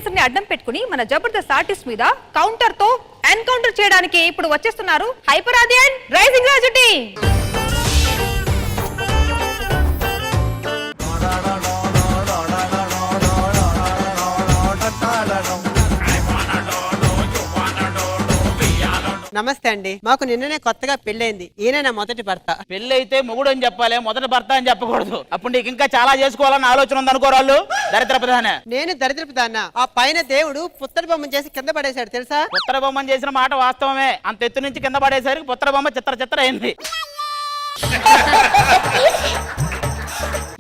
Audience ని అడ్డం పెట్టుకుని మన జబర్దస్త్ ఆర్టిస్ట్ మీద కౌంటర్ తో ఎన్కౌంటర్ చేయడానికి ఇప్పుడు వచ్చేస్తున్నారు హైపర్ ఆది అండ్ రైజింగ్ రాజు టీం. నమస్తే అండి. మాకు నిన్ననే కొత్తగా పెళ్ళైంది. ఈయన నా మొదటి భర్త. పెళ్లి అయితే మొగుడు అని చెప్పాలి, మొదటి భర్త అని చెప్పకూడదు. అప్పుడు నీకు ఇంకా చాలా చేసుకోవాలని ఆలోచన ఉంది అనుకోరాళ్ళు. దరిద్ర ప్రధాన నేను దరిద్ర ప్రధాన. ఆ పైన దేవుడు పుత్తడి బొమ్మను చేసి కింద పడేశాడు తెలుసా? పుత్తడి బొమ్మను చేసిన మాట వాస్తవమే. అంత ఎత్తు నుంచి కింద పడేసరికి పుత్తడి బొమ్మ చిత్ర అయింది.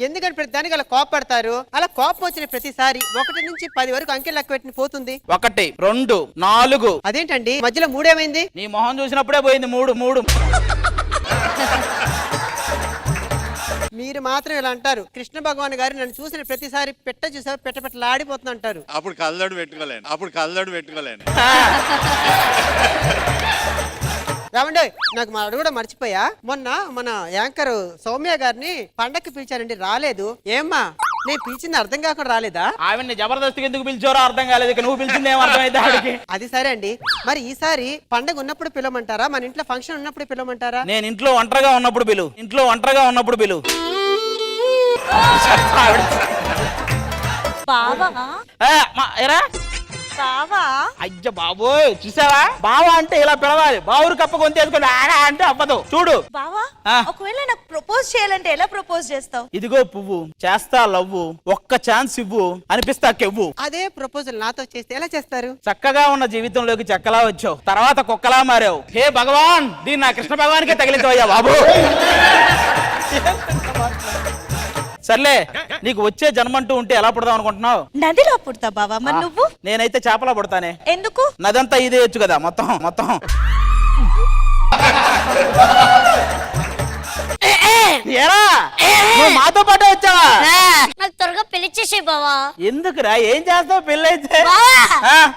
ఎందుకంటే ప్రతి దానికి అలా కోపడతారు. అలా కోపం వచ్చిన ప్రతిసారి 1 నుంచి 10 వరకు అంకెలు లెక్క పెట్టిన పోతుంది. 1 2 4. అదేంటండి మధ్యలో 3 ఏమైంది? నీ మొహం చూసినప్పుడే పోయింది 3. మీరు మాత్రం ఇలా అంటారు. కృష్ణ భగవాన్ గారు నన్ను చూసిన ప్రతిసారి చూసావు పెట్టలాడిపోతుంది అంటారు. అప్పుడు కళ్ళజోడు పెట్టుకోలేను. రావండి, నాకు అది కూడా మర్చిపోయా. మొన్న మన యాంకర్ సౌమ్య గారిని పండక్కి పిలిచానండి, రాలేదు. ఏమ్మా నేను పిలిచింది అర్థం కాకుండా రాలేదా? ఆవిడ్ని జబర్దస్త్కి ఎందుకు పిలిచారో అర్థం కాలేదు. నువ్వు పిలిచింది ఏం అర్థమైంది ఆవిడకి? అది సరే అండి. మరి ఈసారి పండగ ఉన్నప్పుడు పిలవమంటారా, మన ఇంట్లో ఫంక్షన్ ఉన్నప్పుడు పిలవమంటారా? నేను ఇంట్లో ఒంటరిగా ఉన్నప్పుడు పిలు. అయ్య బాబోయ్, చూసావా? బావా అంటే ఇలా పిలవాలి. బావురు కప్ప కొంతేసుకుని ఆడా అంటే అవ్వదు. చూడు బావా, ఒకవేళ నాకు ప్రపోజ్ చేయాలంటే ఎలా ప్రపోజ్ చేస్తావు? ఇదిగో పువ్వు, చేస్తా లవ్వు, ఒక్క ఛాన్స్ ఇవ్వు, అనిపిస్తా కెవ్వు. అదే ప్రపోజల్ నాతో చేస్తే ఎలా చేస్తారు? చక్కగా ఉన్న జీవితంలోకి చెక్కలా వచ్చావు, తర్వాత కుక్కలా మారావు. హే భగవాన్, దీన్ని నా కృష్ణ భగవానికే తగిలించవయ్యా బాబు. సర్లే, నీకు వచ్చే జన్మంటూ ఉంటే ఎలా పుడదాం అనుకుంటున్నావు? నదిలో పుడతా బావా. మరి నువ్వు? నేనైతే చేపలా పుడతానే. ఎందుకు? నదంతా ఇదే వచ్చు కదా మొత్తం. ఏరా, నువ్వు మాతో పాటే వచ్చావా? నాకు త్వరగా పెళ్లి చేసే బావా. ఎందుకురా? ఏం చేస్తావు పెళ్ళైతే?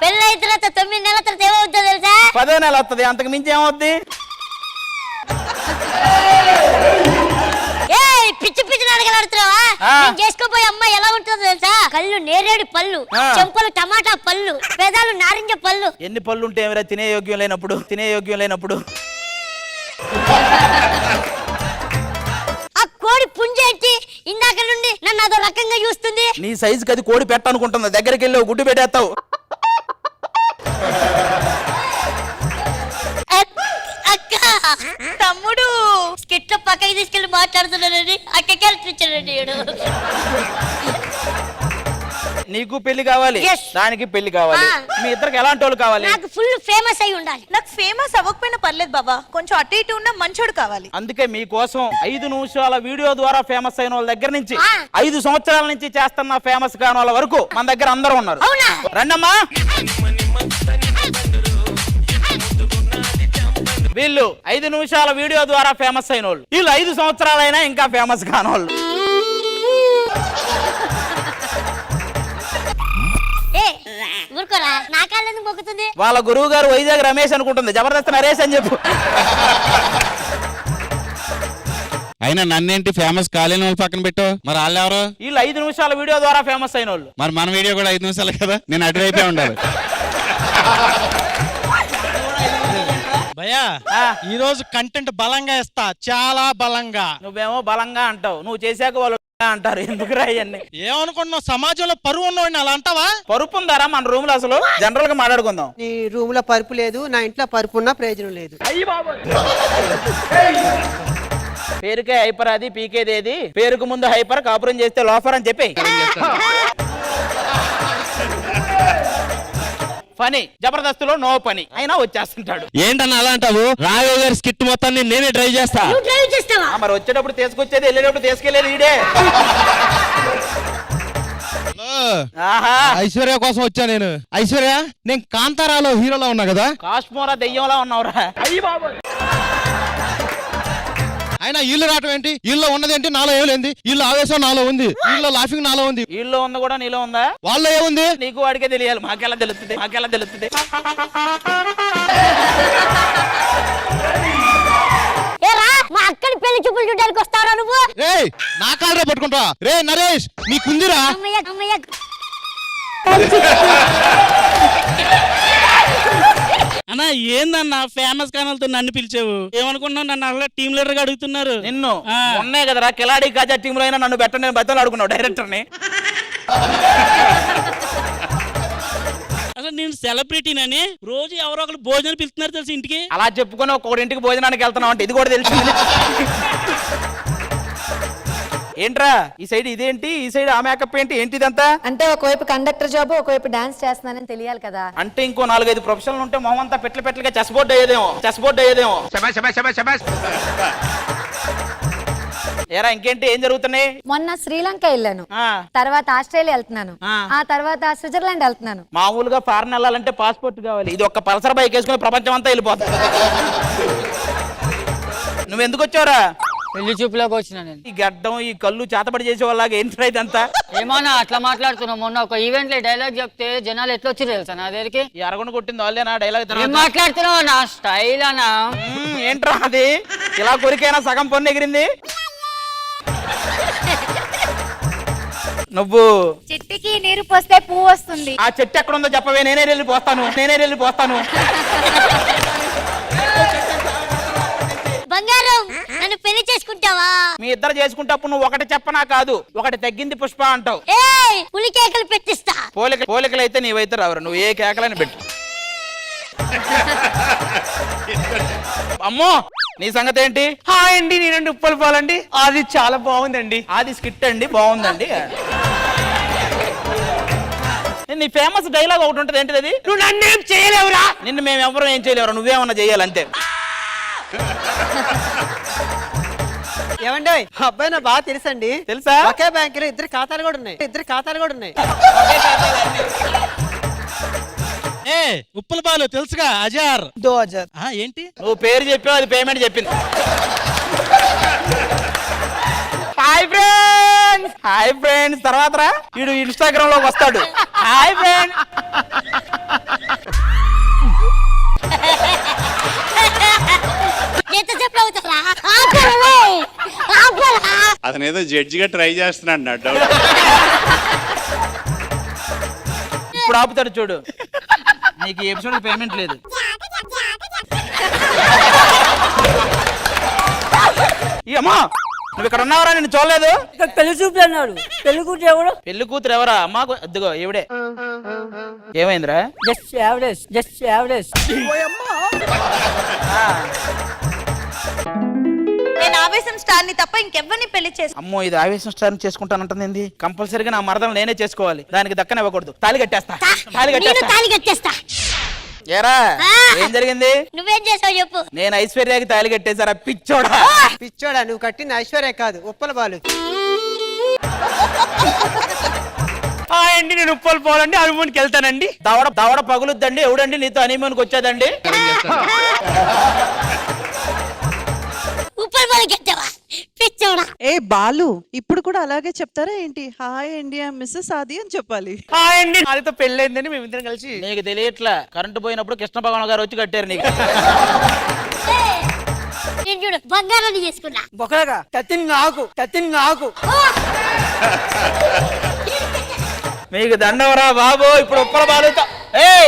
పెళ్లి అయిన తర్వాత 9 నెలల తర్వాత ఏమవుతుందో తెలుసా? 10వ నెల వస్తుంది, అంతకు మించి ఏమవుద్ది? పిచ్చి అడగలాడుతున్నావా? నేను చేసుకోపోయే అమ్మాయి ఎలా ఉంటుందో తెలుసా? కళ్ళు నేరేడు పళ్ళు, చెంపలు టమాటా పళ్ళు, పెదాలు నారింజ పళ్ళు. ఎన్ని పళ్ళు ఉంటే ఏమైనా తినే యోగ్యం లేనప్పుడు? ఆ కోడి పుంజేంటి ఇందాక నుండి నన్ను అదో రకంగా చూస్తుంది. నీ సైజుకి అది కోడి పెట్టనుకుంటుంది. దగ్గరికి వెళ్ళి గుడ్డు పెట్టేస్తావు. తమ్ముడు స్కిట్ లో పక్కకి తీసుకెళ్లి మాట్లాడుతున్నానండి. అక్కకి ఇచ్చాడండి. నీకు పెళ్లి కావాలి, దానికి పెళ్లి కావాలి. మీ ఇద్దరికి ఎలాంటి వాళ్ళు కావాలి? నాకు ఫుల్ ఫేమస్ అయి ఉండాలి. నాకు ఫేమస్ అవ్వకపోయినా పర్లేదు బాబా, కొంచెం అటు ఇటు ఉన్న మంచోడు కావాలి. అందుకే మీకోసం 5 నిమిషాల వీడియో ద్వారా ఫేమస్ అయిన వాళ్ళ దగ్గర నుంచి 5 సంవత్సరాల నుంచి చేస్తున్న ఫేమస్ కాని వాళ్ళ వరకు మన దగ్గర అందరూ ఉన్నారు. రండమ్మా. వీళ్ళు 5 నిమిషాల వీడియో ద్వారా ఫేమస్ అయిన వాళ్ళు. వీళ్ళు 5 సంవత్సరాలైనా ఇంకా ఫేమస్ కాని వాళ్ళు. వాళ్ళ గురువు గారు వైజాగ్ రమేష్ అనుకుంటుంది, జబర్దస్త్ నరేష్ అని చెప్పు. అయినా నన్నేంటి ఫేమస్ కాలేని వాళ్ళు పక్కన పెట్టు. మరి వాళ్ళు ఎవరు? వీళ్ళు 5 నిమిషాల వీడియో ద్వారా ఫేమస్ అయిన వాళ్ళు. మరి మన వీడియో కూడా 5 నిమిషాలు కదా, నేను అటువైపే ఉండాలి. భయ్యా, ఈ రోజు కంటెంట్ బలంగా ఇస్తా, చాలా బలంగా. నువ్వేమో బలంగా అంటావు, నువ్వు చేశాక వాళ్ళు అంటారు. ఎందుకురా ఇవన్నీ? ఏమనుకుంటున్నావు? సమాజంలో పరువు ఉన్నవాడిని అలా అంటావా? పరుపు ఉందారా మన రూమ్ లో? అసలు జనరల్ గా మాట్లాడుకుందాం. నీ రూమ్ లో పరుపు లేదు, నా ఇంట్లో పరుపు ఉన్నా ప్రయోజనం లేదు. పేరుకే హైపర్, అది పీకేదేది. పేరుకు ముందు హైపర్, కాపురం చేస్తే లోఫర్ అని చెప్పి పని జబర్దస్త్లో నో పని అయినా వచ్చేస్తుంటాడు. ఏంటన్నా అలా అంటావు? రాఘవ గారి స్కిట్ మొత్తాన్ని నేనే డ్రైవ్ చేస్తా. మరి వచ్చేటప్పుడు తీసుకొచ్చేది, వెళ్ళేటప్పుడు తీసుకెళ్లేది ఈడే. ఐశ్వర్య కోసం వచ్చా నేను. ఐశ్వర్య, నేను కాంతారాలో హీరోలా ఉన్నా కదా. కాశ్మోరా దెయ్యంలా ఉన్నావురా. అయినా ఇల్లు రావటం ఏంటి? ఇల్లు ఉన్నది ఏంటి? నాలో ఏమైంది? ఇల్లు ఆవేశం నాలో ఉంది, ఇల్లు లాఫింగ్ నాలో ఉంది. ఇల్లు ఉంది కూడా నీలో ఉందా? వాళ్ళలో ఏముంది? నీకు వాడికే తెలియాలి, మాకెలా తెలుస్తుంది? మా అక్కడి పెళ్లి చూపులు చూడడానికి వస్తావరా నువ్వు? రే నా కాళ్ళ పట్టుకుంటా. రే నరేష్, నీకుందిరా? అన్నా ఏందన్నా ఫేమస్ ఛానల్ తో నన్ను పిలిచావు? ఏమనుకున్నావు? నన్ను అలా టీమ్ లీడర్ గా అడుగుతున్నారు. నిన్ను ఆ. ఉన్నాయి కదరా కిలాడి కాజా టీంలో అయినా నన్ను పెట్టండి నేను బద్దలు ఆడుకున్నావు డైరెక్టర్ ని. అసలు నేను సెలబ్రిటీనని రోజు ఎవరో ఒకరు భోజనం పిలుస్తున్నారు తెలుసు ఇంటికి. అలా చెప్పుకొని ఒక్కొక్కడింటికి భోజనానికి వెళ్తున్నావు అంటే ఇది కూడా తెలిసింది. ఏంట్రా ఈ సైడ్ ఇదేంటి, ఈ సైడ్ ఆ మేకప్ ఏంటి, ఏంటి ఇదంతా? అంటే ఒకవైపు కండక్టర్ జాబ్, ఒకవైపు డాన్స్ చేస్తున్నానని తెలియాలి కదా. అంటే ఇంకో 4-5 ప్రొఫెషన్లు ఉంటే మొహం అంతా పెట్టలుగా చెస్ బోర్డు అయ్యేదేమో. ఏరా ఇంకేంటి, ఏం జరుగుతున్నాయి? మొన్న శ్రీలంక వెళ్ళాను, ఆ, తర్వాత ఆస్ట్రేలియా వెళ్తున్నాను, ఆ. ఆ తర్వాత స్విట్జర్లాండ్ వెళ్తున్నాను. మామూలుగా ఫారెన్ వెళ్ళాలంటే పాస్పోర్ట్ కావాలి. ఇది ఒక్క పల్సర్ బైక్ వేసుకుని ప్రపంచం అంతా వెళ్ళిపోతుంది. నువ్వు ఎందుకు వచ్చావురా? పెళ్లి చూపులోకి వచ్చిన నేను. ఈ గడ్డం ఈ కళ్ళు చేతబడి చేసే వాళ్ళగా ఏంటి ఇదంతా? ఏమన్నా అట్లా మాట్లాడుతున్నావు? మొన్న ఒక ఈవెంట్ లో డైలాగ్ చెప్తే జనాలు ఎట్లా వచ్చి తెలుసా నా దగ్గరికి? ఈ అరగొండ కొట్టింది వాళ్ళే నా డైలాగ్. ఏం మాట్లాడుతున్నావు? నా స్టైల్ అన్నా. ఏంట్రా అది ఇలా కొరికైనా సగం పన్ను ఎగిరింది. నువ్వు చెట్టుకి నీరు పోస్తే పువ్వు వస్తుంది. ఆ చెట్టు ఎక్కడ ఉందో చెప్పవే, నేనే వెళ్ళి పోస్తాను. బంగారం, నన్ను పెళ్లి చేసుకుంటావా? మీ ఇద్దరు చేసుకుంటప్పుడు నువ్వు ఒకటి చెప్పనా కాదు, ఒకటి తగ్గింది పుష్ప అంటావు. ఏయ్, పులి కేకలు పెట్టిస్తా. పోలికలు అయితే నీవైతే రావరు, నువ్వు ఏ కేకలని పెట్టు. అమ్మో నీ సంగతి ఏంటి? హాయ్ అండి, నేనండి ఉప్పల్ పాలండి. అది చాలా బాగుందండి. అది స్కిట్ అండి, బాగుందండి. నీ ఫేమస్ డైలాగ్ ఒకటి ఉంటుంది, ఏంటిది అది? నువ్వు నన్నేం చేయలేవురా. నిన్ను మేము ఎవరు ఏం చేయలేరు, నువ్వేమన్నా చేయాలంతే. ఏమండి అబ్బాయి నా బాగా తెలుసండి. తెలుసా? ఒకే బ్యాంకులో ఇద్దరు ఖాతాలు కూడా ఉన్నాయి. ఏ ఉప్పల బాలు తెలుసుగా, అజార్ 2000. ఏంటి? నువ్వు పేరు చెప్పావు, అది పేమెంట్ చెప్పింది. హాయ్ ఫ్రెండ్స్ తర్వాత రా వీడు ఇన్స్టాగ్రామ్ లోకి వస్తాడు. Hi friends. ఎంతసేపు అవుతారా? అతను ఏదో జడ్జిగా ట్రై చేస్తున్నాడు నా డౌట్. ఇప్పుడు ఆపుతాడు చూడు, నీకు ఈ ఎపిసోడ్ పేమెంట్ లేదు. అమ్మా నువ్వు ఇక్కడ ఉన్నావరా, నిన్ను చూడలేదు. పెళ్లి చూపులు అన్నాడు. పెళ్లి కూతురు ఎవరు? పెళ్లి కూతురు ఎవరా? అమ్మా అద్దుగో ఈవిడే. ఏమైందిరా? Just average. నేను ఆవేశం స్టార్ ని తప్ప ఇంకెవ్వరిని పెళ్లి చేసి. అమ్మో ఇది ఆవేశం స్టార్ చేసుకుంటానంటుంది. కంపల్సరీగా నా మరదలు నేనే చేసుకోవాలి, దానికి దక్కన ఇవ్వకూడదు. తాళి కట్టేస్తా. తాళి కట్టేస్తా. ఏరా ఏం జరిగింది? నువ్వేం చేసావు చెప్పు. నేను ఐశ్వర్యకి తాళి కట్టేశారా పిచ్చోడా? పిచ్చోడా, నువ్వు కట్టిన ఐశ్వర్య కాదు ఉప్పల బాలు. హాయ్ అండి, నేను ఉప్పల్ పోవాలండి, హనీమూన్కి వెళ్తానండి. దవడ పగులుద్దండి. ఎవడండి నీతో హనీమూన్కి వచ్చేదండి? ఉప్పల్ బాలు కట్టావా పిచ్చోడా? ఏ బాలు, ఇప్పుడు కూడా అలాగే చెప్తారా ఏంటి? హాయ్ అండి, మిస్సెస్ ఆది అని చెప్పాలి. హాయ్ అండి, నాతో పెళ్ళైందని మేమిద్దరం కలిసి. నీకు తెలియట్లా, కరెంటు పోయినప్పుడు కృష్ణ భగవాన్ గారు వచ్చి కట్టారు నీకు. నేను చూడు బంగారాన్ని చేసుకున్నా. బొక్కగా కత్తిని నాకు. మీకు దండవరా బాబు. ఇప్పుడు ఉప్పల బాలుతో ఏయ్